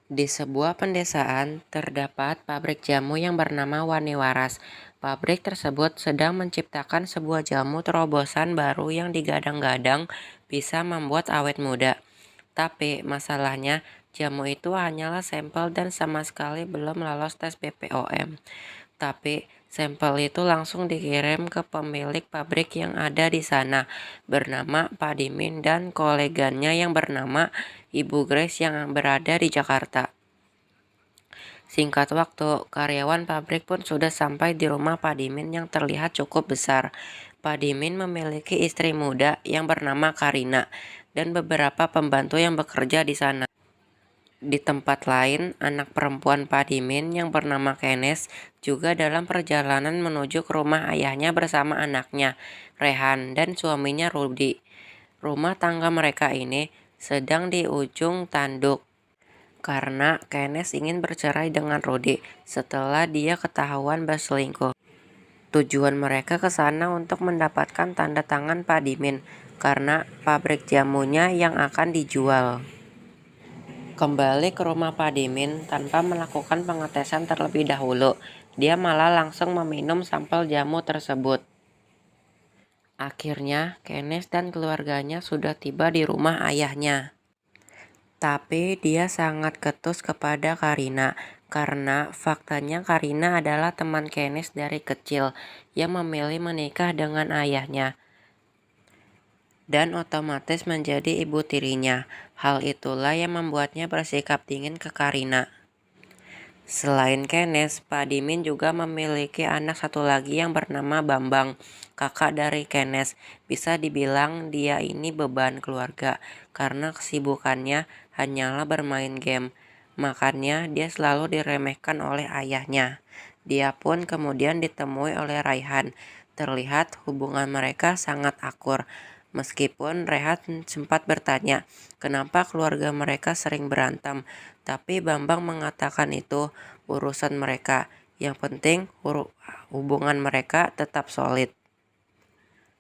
Di sebuah pedesaan, terdapat pabrik jamu yang bernama Wani Waras. Pabrik tersebut sedang menciptakan sebuah jamu terobosan baru yang digadang-gadang bisa membuat awet muda. Tapi masalahnya, jamu itu hanyalah sampel dan sama sekali belum lolos tes BPOM. Tapi sampel itu langsung dikirim ke pemilik pabrik yang ada di sana, bernama Pak Dimin dan koleganya yang bernama Ibu Grace yang berada di Jakarta. Singkat waktu, karyawan pabrik pun sudah sampai di rumah Pak Dimin yang terlihat cukup besar. Pak Dimin memiliki istri muda yang bernama Karina dan beberapa pembantu yang bekerja di sana. Di tempat lain, anak perempuan Pak Dimin yang bernama Kenes juga dalam perjalanan menuju ke rumah ayahnya bersama anaknya, Rehan, dan suaminya Rudi. Rumah tangga mereka ini sedang di ujung tanduk karena Kenes ingin bercerai dengan Rudi setelah dia ketahuan berselingkuh. Tujuan mereka ke sana untuk mendapatkan tanda tangan Pak Dimin karena pabrik jamunya yang akan dijual. Kembali ke rumah Pak Dimin tanpa melakukan pengetesan terlebih dahulu, dia malah langsung meminum sampel jamu tersebut. Akhirnya, Kenes dan keluarganya sudah tiba di rumah ayahnya. Tapi dia sangat ketus kepada Karina, karena faktanya Karina adalah teman Kenes dari kecil yang memilih menikah dengan ayahnya dan otomatis menjadi ibu tirinya. Hal itulah yang membuatnya bersikap dingin ke Karina. Selain Kenes, Pak Dimin juga memiliki anak satu lagi yang bernama Bambang, kakak dari Kenes. Bisa dibilang dia ini beban keluarga karena kesibukannya hanyalah bermain game. Makanya dia selalu diremehkan oleh ayahnya. Dia pun kemudian ditemui oleh Raihan. Terlihat hubungan mereka sangat akur. Meskipun Rehan sempat bertanya, kenapa keluarga mereka sering berantem, tapi Bambang mengatakan itu urusan mereka. Yang penting hubungan mereka tetap solid.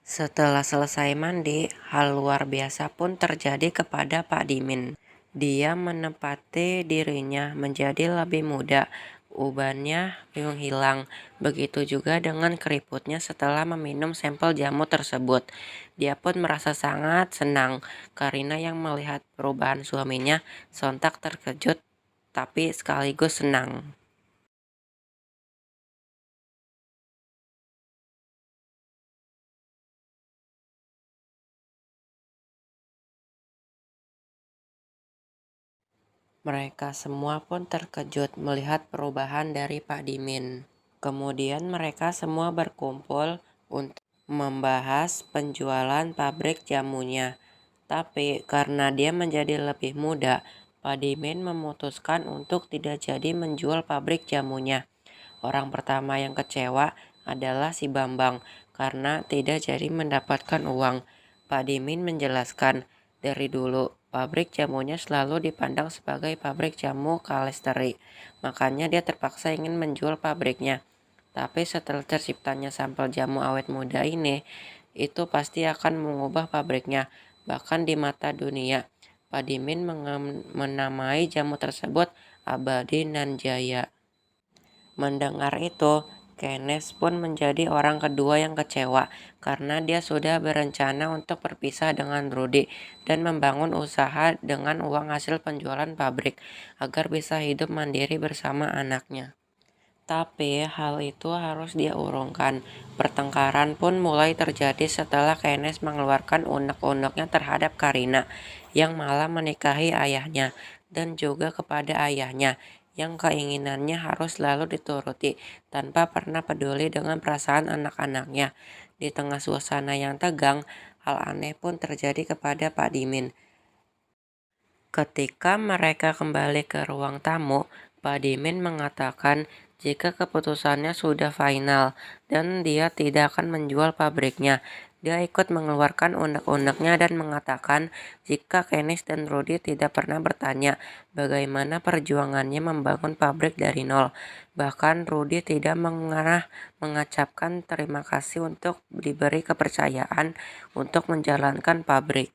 Setelah selesai mandi, hal luar biasa pun terjadi kepada Pak Dimin. Dia menempati dirinya menjadi lebih muda, ubannya menghilang. Begitu juga dengan keriputnya setelah meminum sampel jamu tersebut. Dia pun merasa sangat senang. Karina yang melihat perubahan suaminya sontak terkejut tapi sekaligus senang. Mereka semua pun terkejut melihat perubahan dari Pak Dimin. Kemudian mereka semua berkumpul untuk membahas penjualan pabrik jamunya. Tapi karena dia menjadi lebih muda, Pak Dimin memutuskan untuk tidak jadi menjual pabrik jamunya. Orang pertama yang kecewa adalah si Bambang karena tidak jadi mendapatkan uang. Pak Dimin menjelaskan, dari dulu pabrik jamunya selalu dipandang sebagai pabrik jamu Kalestari. Makanya dia terpaksa ingin menjual pabriknya. Tapi setelah terciptanya sampel jamu awet muda ini, itu pasti akan mengubah pabriknya, bahkan di mata dunia. Pak Dimin menamai jamu tersebut Abadi Nanjaya. Mendengar itu, Kenes pun menjadi orang kedua yang kecewa karena dia sudah berencana untuk berpisah dengan Rudy dan membangun usaha dengan uang hasil penjualan pabrik agar bisa hidup mandiri bersama anaknya. Tapi hal itu harus dia urungkan. Pertengkaran pun mulai terjadi setelah Kenes mengeluarkan unek-uneknya terhadap Karina yang malah menikahi ayahnya dan juga kepada ayahnya yang keinginannya harus selalu dituruti tanpa pernah peduli dengan perasaan anak-anaknya. Di tengah suasana yang tegang, hal aneh pun terjadi kepada Pak Dimin. Ketika mereka kembali ke ruang tamu, Pak Dimin mengatakan jika keputusannya sudah final dan dia tidak akan menjual pabriknya. Dia ikut mengeluarkan unek-uneknya dan mengatakan jika Kenis dan Rudy tidak pernah bertanya bagaimana perjuangannya membangun pabrik dari nol. Bahkan Rudy tidak pernah mengucapkan terima kasih untuk diberi kepercayaan untuk menjalankan pabrik.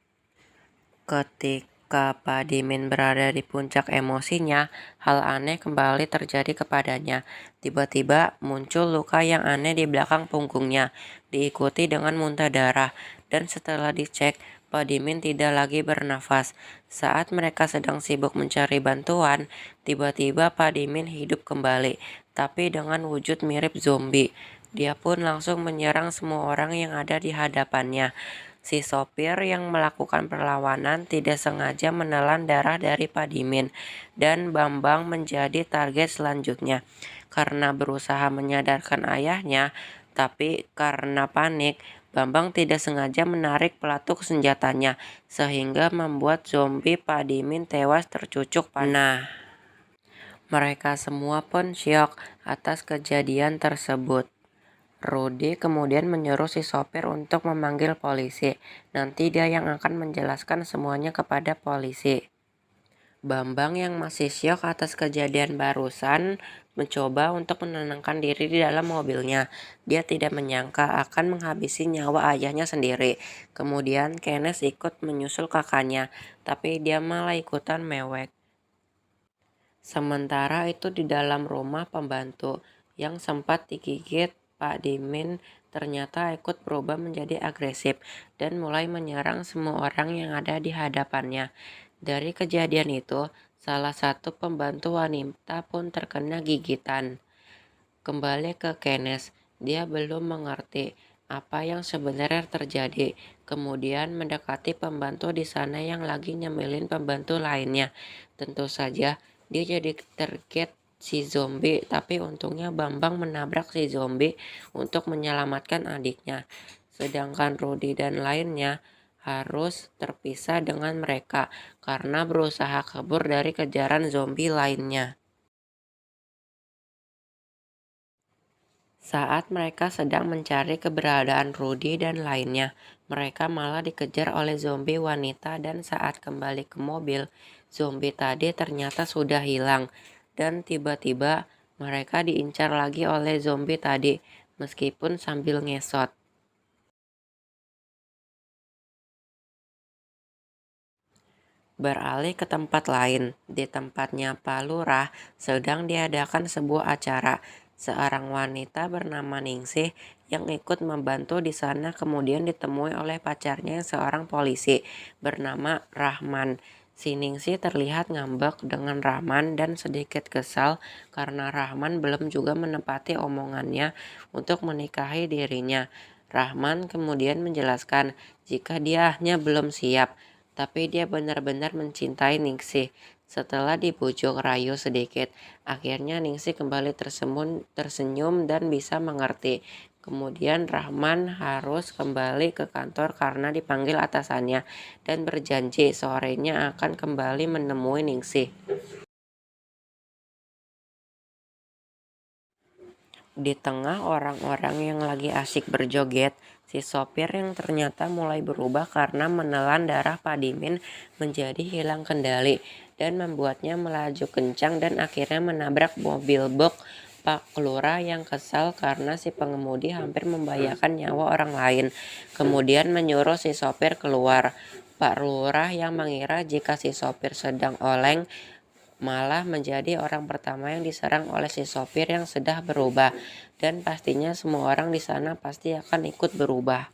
Ketika Ketika Pak Dimin berada di puncak emosinya, hal aneh kembali terjadi kepadanya. Tiba-tiba muncul luka yang aneh di belakang punggungnya, diikuti dengan muntah darah, dan setelah dicek, Pak Dimin tidak lagi bernafas. Saat mereka sedang sibuk mencari bantuan, tiba-tiba Pak Dimin hidup kembali, tapi dengan wujud mirip zombie. Dia pun langsung menyerang semua orang yang ada di hadapannya. Si sopir yang melakukan perlawanan tidak sengaja menelan darah dari Pak Dimin, dan Bambang menjadi target selanjutnya. Karena berusaha menyadarkan ayahnya, tapi karena panik, Bambang tidak sengaja menarik pelatuk senjatanya, sehingga membuat zombie Pak Dimin tewas tercucuk panah. Mereka semua pun syok atas kejadian tersebut. Rudy kemudian menyuruh si sopir untuk memanggil polisi. Nanti dia yang akan menjelaskan semuanya kepada polisi. Bambang yang masih syok atas kejadian barusan mencoba untuk menenangkan diri di dalam mobilnya. Dia tidak menyangka akan menghabisi nyawa ayahnya sendiri. Kemudian Kenneth ikut menyusul kakaknya, tapi dia malah ikutan mewek. Sementara itu di dalam rumah pembantu yang sempat digigit Pak Dimin ternyata ikut berubah menjadi agresif dan mulai menyerang semua orang yang ada di hadapannya. Dari kejadian itu, salah satu pembantu wanita pun terkena gigitan. Kembali ke Kenneth, dia belum mengerti apa yang sebenarnya terjadi. Kemudian mendekati pembantu di sana yang lagi nyemilin pembantu lainnya. Tentu saja dia jadi target si zombie, tapi untungnya Bambang menabrak si zombie untuk menyelamatkan adiknya. Sedangkan Rudy dan lainnya harus terpisah dengan mereka karena berusaha kabur dari kejaran zombie lainnya. Saat mereka sedang mencari keberadaan Rudy dan lainnya, mereka malah dikejar oleh zombie wanita dan saat kembali ke mobil, zombie tadi ternyata sudah hilang. Dan tiba-tiba mereka diincar lagi oleh zombie tadi, meskipun sambil ngesot. Beralih ke tempat lain, di tempatnya Pak Lurah sedang diadakan sebuah acara. Seorang wanita bernama Ningsih yang ikut membantu di sana kemudian ditemui oleh pacarnya yang seorang polisi bernama Rahman. Si Ningsih terlihat ngambek dengan Rahman dan sedikit kesal karena Rahman belum juga menepati omongannya untuk menikahi dirinya. Rahman kemudian menjelaskan jika dia hanya belum siap, tapi dia benar-benar mencintai Ningsih. Setelah dibujuk rayu sedikit, akhirnya Ningsih kembali tersenyum dan bisa mengerti. Kemudian Rahman harus kembali ke kantor karena dipanggil atasannya dan berjanji sorenya akan kembali menemui Ningsih. Di tengah orang-orang yang lagi asyik berjoget, si sopir yang ternyata mulai berubah karena menelan darah Pak Dimin menjadi hilang kendali dan membuatnya melaju kencang dan akhirnya menabrak mobil box Pak Lurah yang kesal karena si pengemudi hampir membahayakan nyawa orang lain. Kemudian menyuruh si sopir keluar. Pak Lurah yang mengira jika si sopir sedang oleng malah menjadi orang pertama yang diserang oleh si sopir yang sudah berubah, dan pastinya semua orang di sana pasti akan ikut berubah.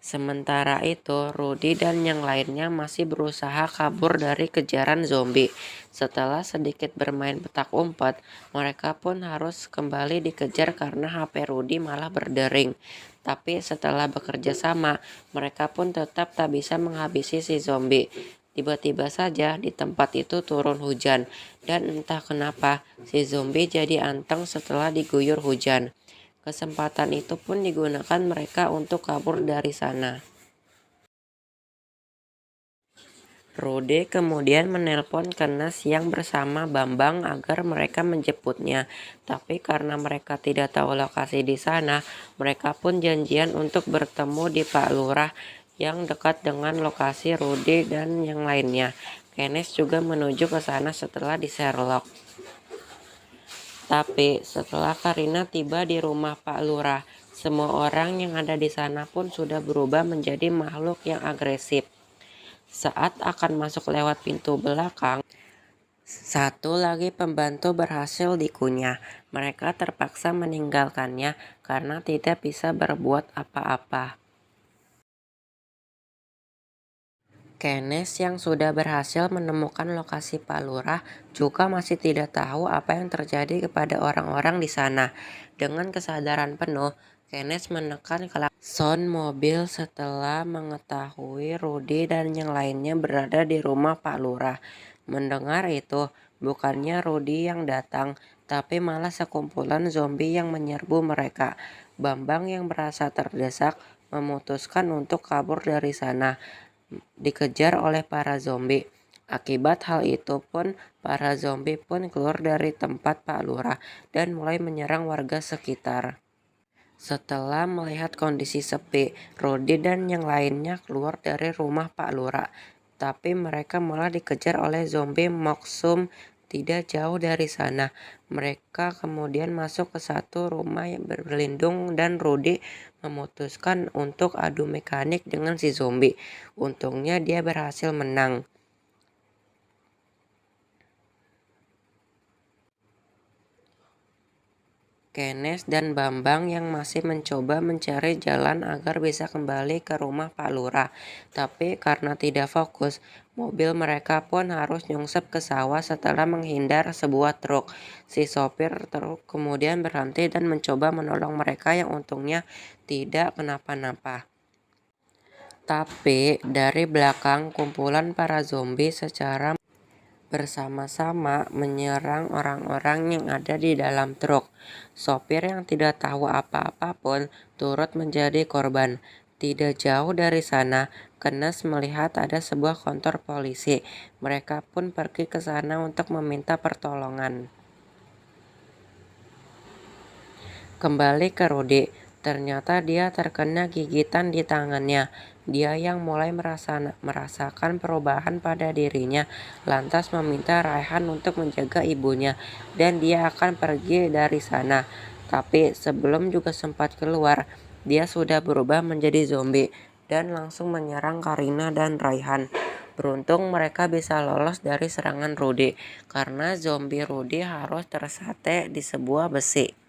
Sementara itu, Rudy dan yang lainnya masih berusaha kabur dari kejaran zombie. Setelah sedikit bermain petak umpet, mereka pun harus kembali dikejar karena HP Rudy malah berdering. Tapi setelah bekerja sama, mereka pun tetap tak bisa menghabisi si zombie. Tiba-tiba saja di tempat itu turun hujan, dan entah kenapa si zombie jadi anteng setelah diguyur hujan. Kesempatan itu pun digunakan mereka untuk kabur dari sana. Rudy kemudian menelpon Kenes yang bersama Bambang agar mereka menjemputnya. Tapi karena mereka tidak tahu lokasi di sana, mereka pun janjian untuk bertemu di Pak Lurah yang dekat dengan lokasi Rudy dan yang lainnya. Kenes juga menuju ke sana setelah di Sherlock. Tapi setelah Karina tiba di rumah Pak Lurah, semua orang yang ada di sana pun sudah berubah menjadi makhluk yang agresif. Saat akan masuk lewat pintu belakang, satu lagi pembantu berhasil dikunyah. Mereka terpaksa meninggalkannya karena tidak bisa berbuat apa-apa. Kenes yang sudah berhasil menemukan lokasi Pak Lurah juga masih tidak tahu apa yang terjadi kepada orang-orang di sana. Dengan kesadaran penuh, Kenes menekan klakson mobil setelah mengetahui Rudy dan yang lainnya berada di rumah Pak Lurah. Mendengar itu, bukannya Rudy yang datang, tapi malah sekumpulan zombie yang menyerbu mereka. Bambang yang merasa terdesak memutuskan untuk kabur dari sana, dikejar oleh para zombie. Akibat hal itu pun, para zombie pun keluar dari tempat Pak Lurah dan mulai menyerang warga sekitar. Setelah melihat kondisi sepi, Rudy dan yang lainnya keluar dari rumah Pak Lurah. Tapi mereka malah dikejar oleh zombie Moksum tidak jauh dari sana. Mereka kemudian masuk ke satu rumah yang berlindung dan Rudy memutuskan untuk adu mekanik dengan si zombie. Untungnya dia berhasil menang. Kenes dan Bambang yang masih mencoba mencari jalan agar bisa kembali ke rumah Pak Lurah. Tapi karena tidak fokus, mobil mereka pun harus nyungsep ke sawah setelah menghindar sebuah truk. Si sopir truk kemudian berhenti dan mencoba menolong mereka yang untungnya tidak kenapa-napa. Tapi dari belakang kumpulan para zombie secara bersama-sama menyerang orang-orang yang ada di dalam truk. Sopir yang tidak tahu apa-apa pun turut menjadi korban. Tidak jauh dari sana, Kenes melihat ada sebuah kantor polisi. Mereka pun pergi ke sana untuk meminta pertolongan. Kembali ke Rudy, ternyata dia terkena gigitan di tangannya. Dia yang mulai merasakan perubahan pada dirinya, lantas meminta Raihan untuk menjaga ibunya, dan dia akan pergi dari sana. Tapi sebelum juga sempat keluar, dia sudah berubah menjadi zombie dan langsung menyerang Karina dan Raihan. Beruntung mereka bisa lolos dari serangan Rudy, karena zombie Rudy harus tersate di sebuah besi.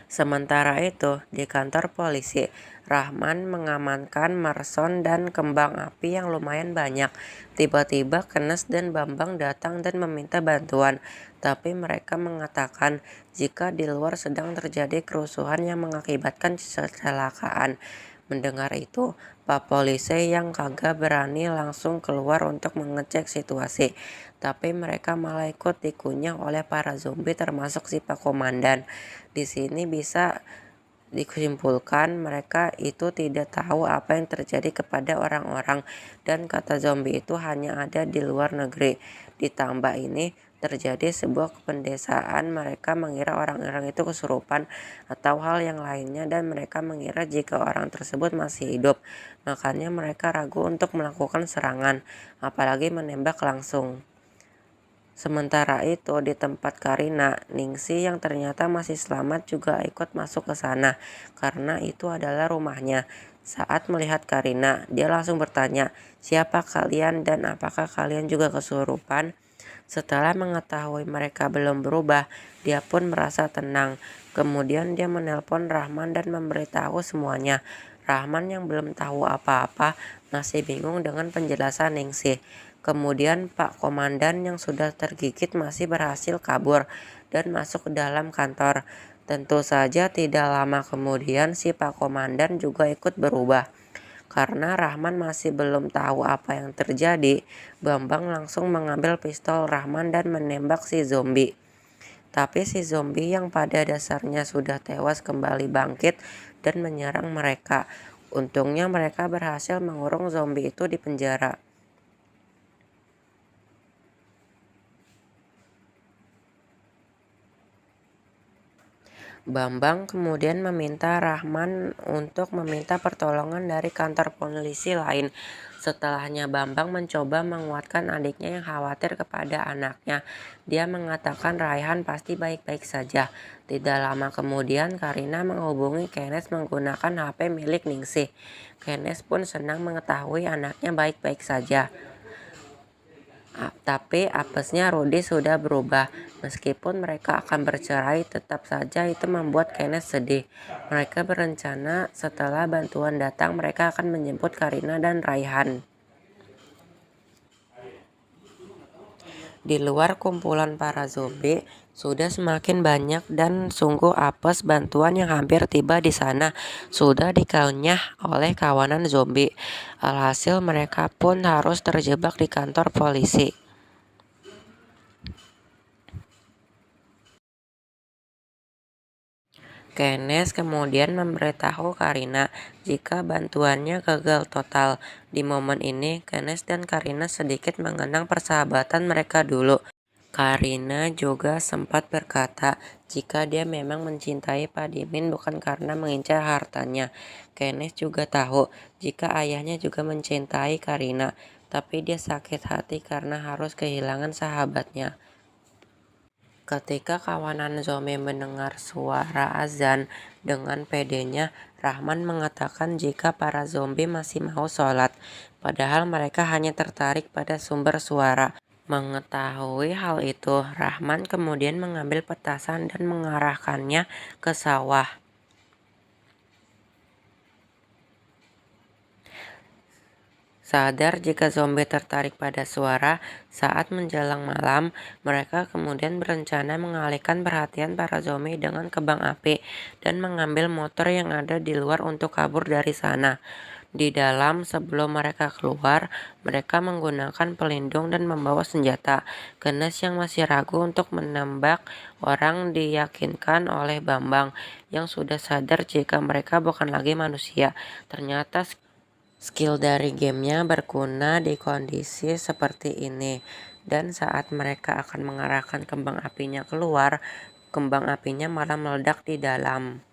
Sementara itu, di kantor polisi, Rahman mengamankan Marson dan kembang api yang lumayan banyak. Tiba-tiba Kenes dan Bambang datang dan meminta bantuan, tapi mereka mengatakan jika di luar sedang terjadi kerusuhan yang mengakibatkan kecelakaan. Mendengar itu, Pak Polisi yang kagak berani langsung keluar untuk mengecek situasi. Tapi mereka malah ikut dikunyah oleh para zombie termasuk si Pak Komandan. Di sini bisa disimpulkan mereka itu tidak tahu apa yang terjadi kepada orang-orang dan kata zombie itu hanya ada di luar negeri. Ditambah ini terjadi sebuah kependesaan, mereka mengira orang-orang itu kesurupan atau hal yang lainnya dan mereka mengira jika orang tersebut masih hidup. Makanya mereka ragu untuk melakukan serangan, apalagi menembak langsung. Sementara itu, di tempat Karina, Ningsi yang ternyata masih selamat juga ikut masuk ke sana, karena itu adalah rumahnya. Saat melihat Karina, dia langsung bertanya, "Siapa kalian dan apakah kalian juga kesurupan?" Setelah mengetahui mereka belum berubah, dia pun merasa tenang. Kemudian dia menelpon Rahman dan memberitahu semuanya. Rahman yang belum tahu apa-apa masih bingung dengan penjelasan Ningsih. Kemudian Pak Komandan yang sudah tergigit masih berhasil kabur dan masuk ke dalam kantor. Tentu saja tidak lama kemudian si Pak Komandan juga ikut berubah. Karena Rahman masih belum tahu apa yang terjadi, Bambang langsung mengambil pistol Rahman dan menembak si zombie. Tapi si zombie yang pada dasarnya sudah tewas kembali bangkit dan menyerang mereka. Untungnya mereka berhasil mengurung zombie itu di penjara. Bambang kemudian meminta Rahman untuk meminta pertolongan dari kantor polisi lain. Setelahnya Bambang mencoba menguatkan adiknya yang khawatir kepada anaknya. Dia mengatakan Raihan pasti baik-baik saja. Tidak lama kemudian Karina menghubungi Kenneth menggunakan HP milik Ningsih. Kenneth pun senang mengetahui anaknya baik-baik saja. Tapi apesnya Rudy sudah berubah. Meskipun mereka akan bercerai, tetap saja itu membuat Kenneth sedih. Mereka berencana setelah bantuan datang, mereka akan menjemput Karina dan Raihan. Di luar kumpulan para zombie sudah semakin banyak dan sungguh apes bantuan yang hampir tiba di sana sudah dikunyah oleh kawanan zombie. Alhasil mereka pun harus terjebak di kantor polisi. Kenneth kemudian memberitahu Karina jika bantuannya gagal total. Di momen ini, Kenneth dan Karina sedikit mengenang persahabatan mereka dulu. Karina juga sempat berkata jika dia memang mencintai Pak Dimin bukan karena mengincar hartanya. Kenneth juga tahu jika ayahnya juga mencintai Karina, tapi dia sakit hati karena harus kehilangan sahabatnya. Ketika kawanan zombie mendengar suara azan, dengan pedenya Rahman mengatakan jika para zombie masih mau sholat, padahal mereka hanya tertarik pada sumber suara. Mengetahui hal itu, Rahman kemudian mengambil petasan dan mengarahkannya ke sawah. Sadar jika zombie tertarik pada suara, saat menjelang malam, mereka kemudian berencana mengalihkan perhatian para zombie dengan kembang api dan mengambil motor yang ada di luar untuk kabur dari sana. Di dalam, sebelum mereka keluar, mereka menggunakan pelindung dan membawa senjata. Kenneth yang masih ragu untuk menembak orang diyakinkan oleh Bambang yang sudah sadar jika mereka bukan lagi manusia. Ternyata skill dari gamenya berguna di kondisi seperti ini. Dan saat mereka akan mengarahkan kembang apinya keluar, kembang apinya malah meledak di dalam.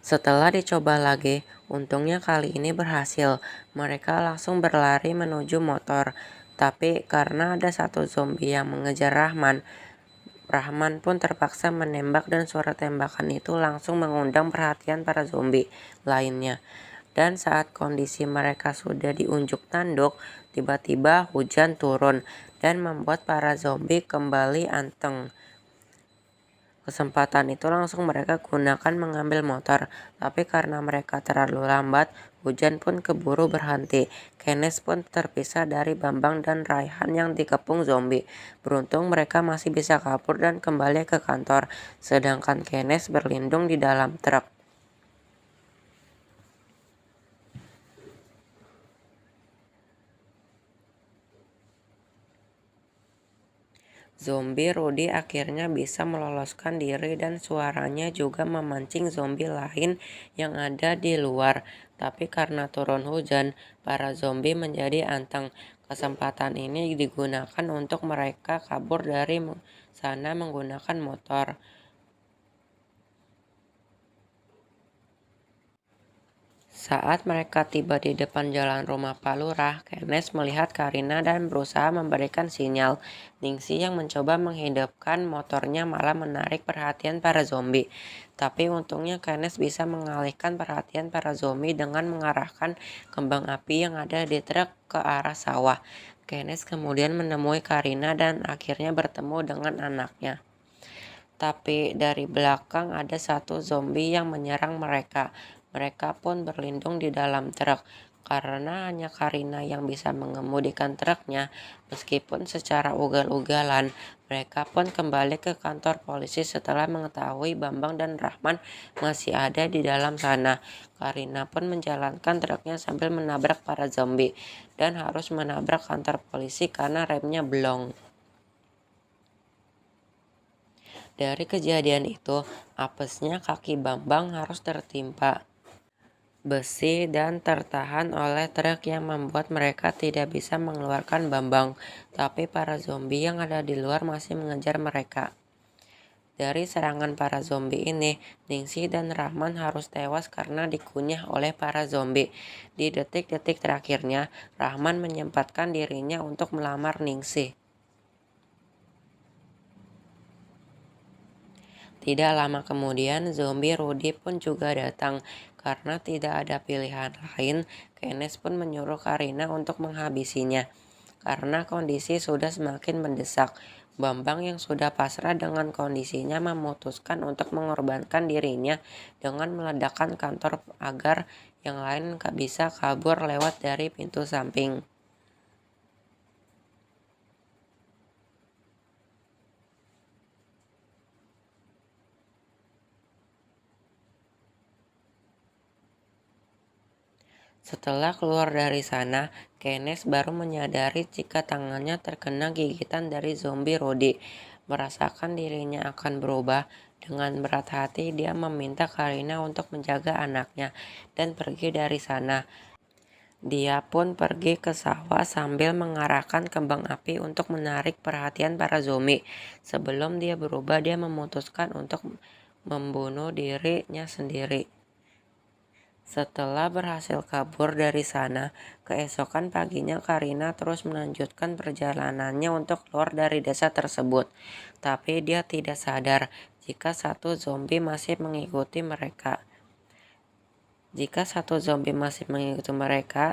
Setelah dicoba lagi, untungnya kali ini berhasil. Mereka langsung berlari menuju motor. Tapi karena ada satu zombie yang mengejar Rahman pun terpaksa menembak dan suara tembakan itu langsung mengundang perhatian para zombie lainnya. Dan saat kondisi mereka sudah di unjuk tanduk, tiba-tiba hujan turun dan membuat para zombie kembali anteng. Kesempatan itu langsung mereka gunakan mengambil motor, tapi karena mereka terlalu lambat, hujan pun keburu berhenti. Kenneth pun terpisah dari Bambang dan Raihan yang dikepung zombie. Beruntung mereka masih bisa kabur dan kembali ke kantor, sedangkan Kenneth berlindung di dalam truk. Zombie Rudy akhirnya bisa meloloskan diri dan suaranya juga memancing zombie lain yang ada di luar. Tapi karena turun hujan, para zombie menjadi anteng. Kesempatan ini digunakan untuk mereka kabur dari sana menggunakan motor. Saat mereka tiba di depan jalan rumah Pak Lurah, Kenneth melihat Karina dan berusaha memberikan sinyal. Ningsih yang mencoba menghidupkan motornya malah menarik perhatian para zombie. Tapi untungnya Kenneth bisa mengalihkan perhatian para zombie dengan mengarahkan kembang api yang ada di truk ke arah sawah. Kenneth kemudian menemui Karina dan akhirnya bertemu dengan anaknya. Tapi dari belakang ada satu zombie yang menyerang mereka. Mereka pun berlindung di dalam truk. Karena hanya Karina yang bisa mengemudikan truknya, meskipun secara ugal-ugalan, mereka pun kembali ke kantor polisi setelah mengetahui Bambang dan Rahman masih ada di dalam sana. Karina pun menjalankan truknya sambil menabrak para zombie dan harus menabrak kantor polisi karena remnya blong. Dari kejadian itu, apesnya kaki Bambang harus tertimpa besi dan tertahan oleh truk yang membuat mereka tidak bisa mengeluarkan Bambang. Tapi para zombie yang ada di luar masih mengejar mereka. Dari serangan para zombie ini, Ningsih dan Rahman harus tewas karena dikunyah oleh para zombie. Di detik-detik terakhirnya, Rahman menyempatkan dirinya untuk melamar Ningsih. Tidak lama kemudian, zombie Rudy pun juga datang. Karena tidak ada pilihan lain, Keynes pun menyuruh Karina untuk menghabisinya. Karena kondisi sudah semakin mendesak, Bambang yang sudah pasrah dengan kondisinya memutuskan untuk mengorbankan dirinya dengan meledakkan kantor agar yang lain bisa kabur lewat dari pintu samping. Setelah keluar dari sana, Keynes baru menyadari jika tangannya terkena gigitan dari zombie Rudy. Merasakan dirinya akan berubah, dengan berat hati dia meminta Karina untuk menjaga anaknya dan pergi dari sana. Dia pun pergi ke sawah sambil mengarahkan kembang api untuk menarik perhatian para zombie. Sebelum dia berubah, dia memutuskan untuk membunuh dirinya sendiri. Setelah berhasil kabur dari sana, keesokan paginya Karina terus melanjutkan perjalanannya untuk keluar dari desa tersebut. Tapi dia tidak sadar jika satu zombie masih mengikuti mereka.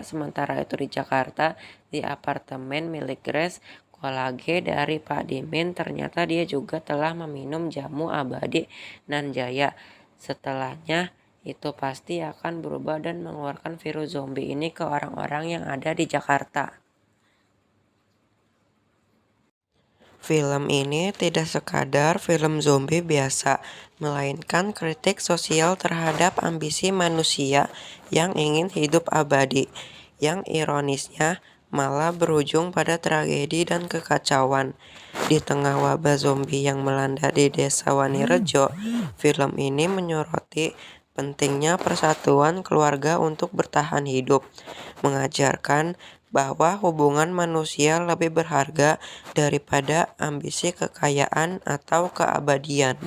Sementara itu di Jakarta, di apartemen milik Grace, kolage dari Pak Dimin ternyata dia juga telah meminum jamu abadi Nanjaya. Setelahnya, itu pasti akan berubah dan mengeluarkan virus zombie ini ke orang-orang yang ada di Jakarta. Film ini tidak sekadar film zombie biasa, melainkan kritik sosial terhadap ambisi manusia yang ingin hidup abadi. Yang ironisnya, malah berujung pada tragedi dan kekacauan. Di tengah wabah zombie yang melanda di Desa Wanirejo, film ini menyoroti pentingnya persatuan keluarga untuk bertahan hidup, mengajarkan bahwa hubungan manusia lebih berharga daripada ambisi kekayaan atau keabadian.